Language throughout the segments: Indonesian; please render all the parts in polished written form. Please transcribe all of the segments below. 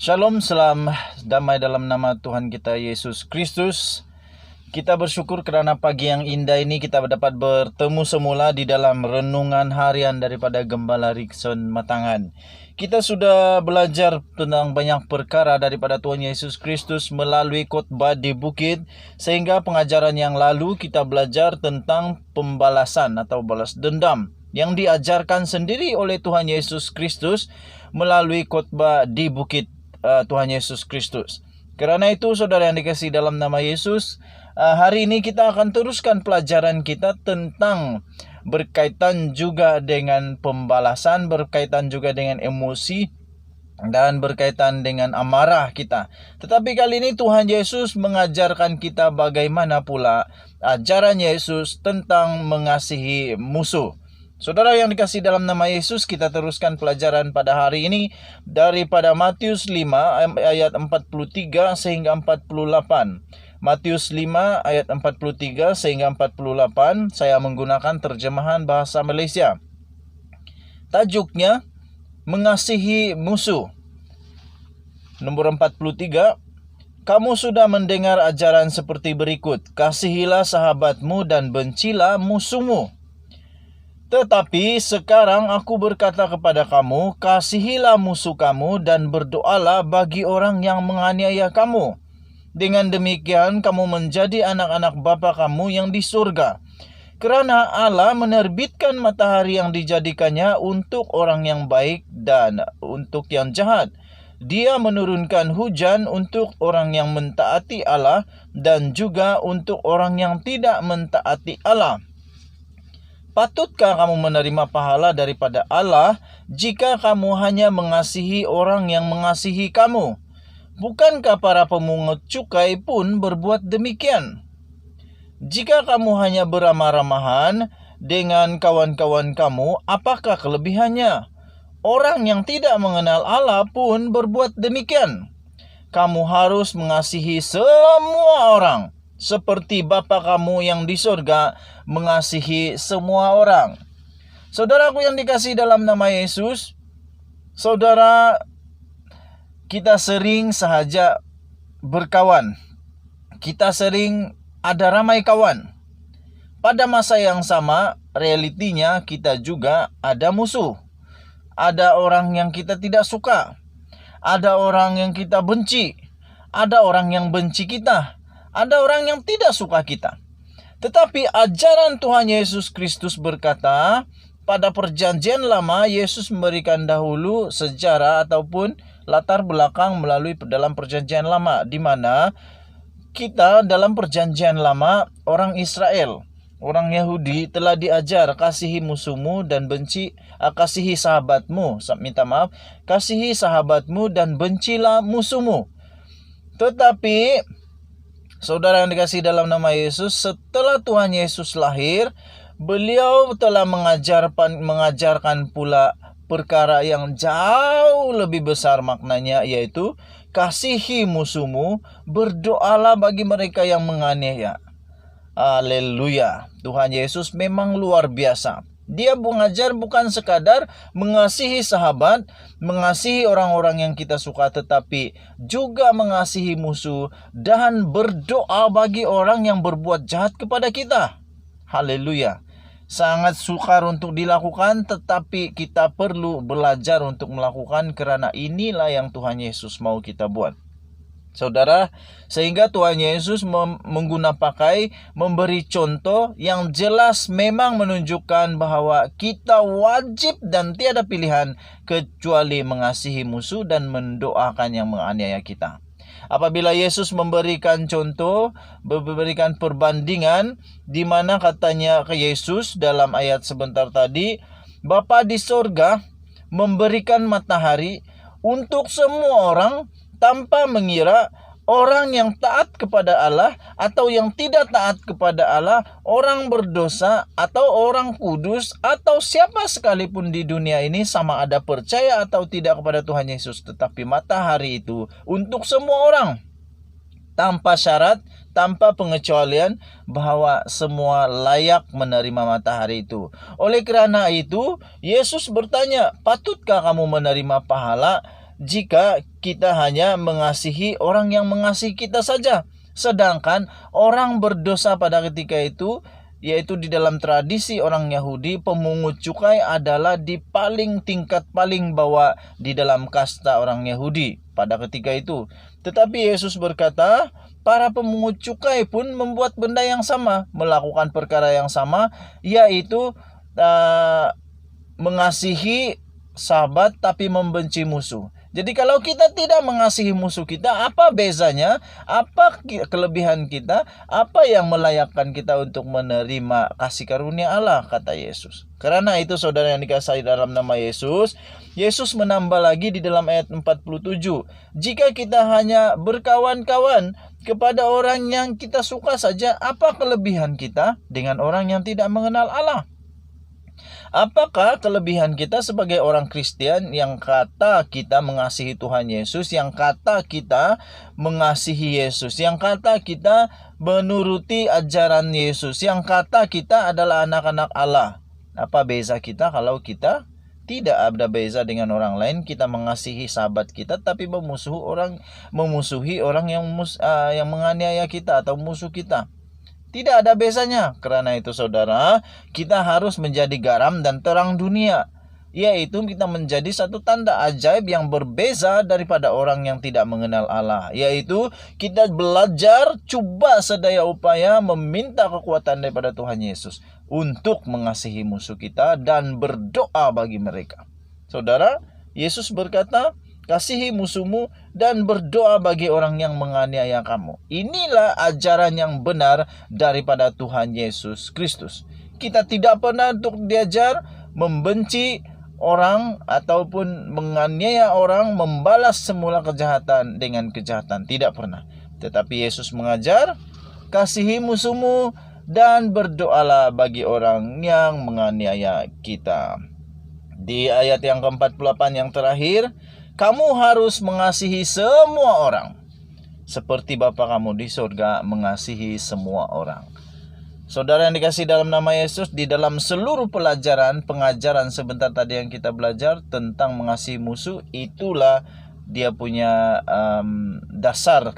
Shalom, salam damai dalam nama Tuhan kita Yesus Kristus. Kita bersyukur kerana pagi yang indah ini kita dapat bertemu semula di dalam renungan harian daripada Gembala Rickson Matangan. Kita sudah belajar tentang banyak perkara daripada Tuhan Yesus Kristus melalui khotbah di bukit. Sehingga pengajaran yang lalu kita belajar tentang pembalasan atau balas dendam yang diajarkan sendiri oleh Tuhan Yesus Kristus melalui khotbah di bukit Tuhan Yesus Kristus. Kerana itu saudara yang dikasihi dalam nama Yesus, hari ini kita akan teruskan pelajaran kita tentang berkaitan juga dengan pembalasan, berkaitan juga dengan emosi dan berkaitan dengan amarah kita. Tetapi kali ini Tuhan Yesus mengajarkan kita bagaimana pula ajaran Yesus tentang mengasihi musuh. Saudara yang dikasihi dalam nama Yesus, kita teruskan pelajaran pada hari ini daripada Matius 5 ayat 43 sehingga 48. Matius 5 ayat 43 sehingga 48, saya menggunakan terjemahan bahasa Malaysia. Tajuknya, mengasihi musuh. Nombor 43, kamu sudah mendengar ajaran seperti berikut, kasihilah sahabatmu dan bencilah musuhmu. Tetapi sekarang aku berkata kepada kamu, kasihilah musuh kamu dan berdoalah bagi orang yang menganiaya kamu. Dengan demikian kamu menjadi anak-anak Bapa kamu yang di surga. Kerana Allah menerbitkan matahari yang dijadikannya untuk orang yang baik dan untuk yang jahat. Dia menurunkan hujan untuk orang yang mentaati Allah dan juga untuk orang yang tidak mentaati Allah. Patutkah kamu menerima pahala daripada Allah jika kamu hanya mengasihi orang yang mengasihi kamu? Bukankah para pemungut cukai pun berbuat demikian? Jika kamu hanya beramah-ramahan dengan kawan-kawan kamu, apakah kelebihannya? Orang yang tidak mengenal Allah pun berbuat demikian. Kamu harus mengasihi semua orang, seperti Bapa kamu yang di surga mengasihi semua orang. Saudaraku yang dikasihi dalam nama Yesus, saudara, kita sering sahaja berkawan. Kita sering ada ramai kawan. Pada masa yang sama, realitinya kita juga ada musuh. Ada orang yang kita tidak suka. Ada orang yang kita benci. Ada orang yang benci kita. Ada orang yang tidak suka kita. Tetapi ajaran Tuhan Yesus Kristus berkata, pada perjanjian lama Yesus memberikan dahulu sejarah ataupun latar belakang melalui dalam perjanjian lama, di mana kita dalam perjanjian lama orang Israel, orang Yahudi telah diajar kasihi musuhmu dan kasihi sahabatmu, kasihi sahabatmu dan bencilah musuhmu. Tetapi saudara yang dikasihi dalam nama Yesus, setelah Tuhan Yesus lahir, beliau telah mengajarkan pula perkara yang jauh lebih besar maknanya, yaitu kasihi musuhmu, berdoalah bagi mereka yang menganiaya. Haleluya. Tuhan Yesus memang luar biasa. Dia mengajar bukan sekadar mengasihi sahabat, mengasihi orang-orang yang kita suka, tetapi juga mengasihi musuh dan berdoa bagi orang yang berbuat jahat kepada kita. Haleluya. Sangat sukar untuk dilakukan, tetapi kita perlu belajar untuk melakukan kerana inilah yang Tuhan Yesus mau kita buat. Saudara, sehingga Tuhan Yesus memberi contoh yang jelas memang menunjukkan bahawa kita wajib dan tiada pilihan kecuali mengasihi musuh dan mendoakan yang menganiaya kita. Apabila Yesus memberikan contoh, memberikan perbandingan, di mana katanya ke Yesus dalam ayat sebentar tadi, Bapa di sorga memberikan matahari untuk semua orang, tanpa mengira orang yang taat kepada Allah atau yang tidak taat kepada Allah, orang berdosa atau orang kudus atau siapa sekalipun di dunia ini, sama ada percaya atau tidak kepada Tuhan Yesus. Tetapi matahari itu untuk semua orang, tanpa syarat, tanpa pengecualian, bahwa semua layak menerima matahari itu. Oleh kerana itu, Yesus bertanya, patutkah kamu menerima pahala jika kita hanya mengasihi orang yang mengasihi kita saja. Sedangkan orang berdosa pada ketika itu, yaitu di dalam tradisi orang Yahudi, pemungut cukai adalah di tingkat paling bawah di dalam kasta orang Yahudi pada ketika itu. Tetapi Yesus berkata, para pemungut cukai pun membuat benda yang sama, melakukan perkara yang sama, yaitu mengasihi sahabat tapi membenci musuh. Jadi kalau kita tidak mengasihi musuh kita, apa bezanya? Apa kelebihan kita? Apa yang melayakkan kita untuk menerima kasih karunia Allah, kata Yesus. Karena itu saudara yang dikasihi dalam nama Yesus, Yesus menambah lagi di dalam ayat 47. Jika kita hanya berkawan-kawan kepada orang yang kita suka saja, apa kelebihan kita dengan orang yang tidak mengenal Allah? Apakah kelebihan kita sebagai orang Kristen yang kata kita mengasihi Tuhan Yesus, yang kata kita mengasihi Yesus, yang kata kita menuruti ajaran Yesus, yang kata kita adalah anak-anak Allah? Apa beza kita kalau kita tidak ada beza dengan orang lain? Kita mengasihi sahabat kita tapi memusuhi orang yang menganiaya kita atau musuh kita. Tidak ada bezanya. Karena itu saudara, kita harus menjadi garam dan terang dunia, yaitu kita menjadi satu tanda ajaib yang berbeza daripada orang yang tidak mengenal Allah, yaitu kita belajar coba sedaya upaya meminta kekuatan daripada Tuhan Yesus untuk mengasihi musuh kita dan berdoa bagi mereka. Saudara, Yesus berkata, kasihi musuhmu dan berdoa bagi orang yang menganiaya kamu. Inilah ajaran yang benar daripada Tuhan Yesus Kristus. Kita tidak pernah untuk diajar membenci orang ataupun menganiaya orang, membalas semula kejahatan dengan kejahatan. Tidak pernah. Tetapi Yesus mengajar, kasihi musuhmu dan berdoalah bagi orang yang menganiaya kita. Di ayat yang ke-48 yang terakhir, kamu harus mengasihi semua orang, seperti Bapa kamu di surga mengasihi semua orang. Saudara yang dikasihi dalam nama Yesus, di dalam seluruh pengajaran sebentar tadi yang kita belajar tentang mengasihi musuh, itulah dia punya dasar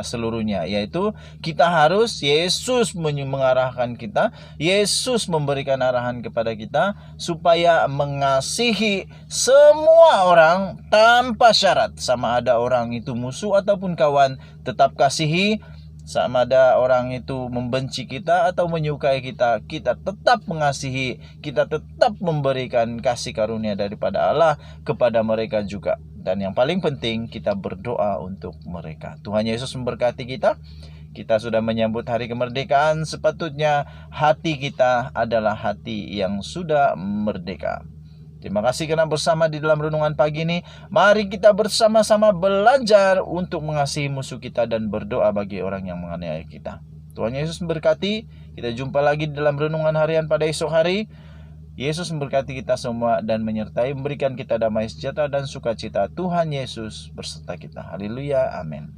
seluruhnya, yaitu kita harus, Yesus mengarahkan kita, Yesus memberikan arahan kepada kita supaya mengasihi semua orang tanpa syarat. Sama ada orang itu musuh ataupun kawan, tetap kasihi. Sama ada orang itu membenci kita atau menyukai kita, kita tetap mengasihi, kita tetap memberikan kasih karunia daripada Allah kepada mereka juga. Dan yang paling penting, kita berdoa untuk mereka. Tuhan Yesus memberkati kita. Kita sudah menyambut hari kemerdekaan. Sepatutnya hati kita adalah hati yang sudah merdeka. Terima kasih karena bersama di dalam renungan pagi ini. Mari kita bersama-sama belajar untuk mengasihi musuh kita dan berdoa bagi orang yang menganiaya kita. Tuhan Yesus memberkati. Kita jumpa lagi di dalam renungan harian pada esok hari. Yesus memberkati kita semua dan menyertai, memberikan kita damai sejahtera dan sukacita. Tuhan Yesus berserta kita. Haleluya, amin.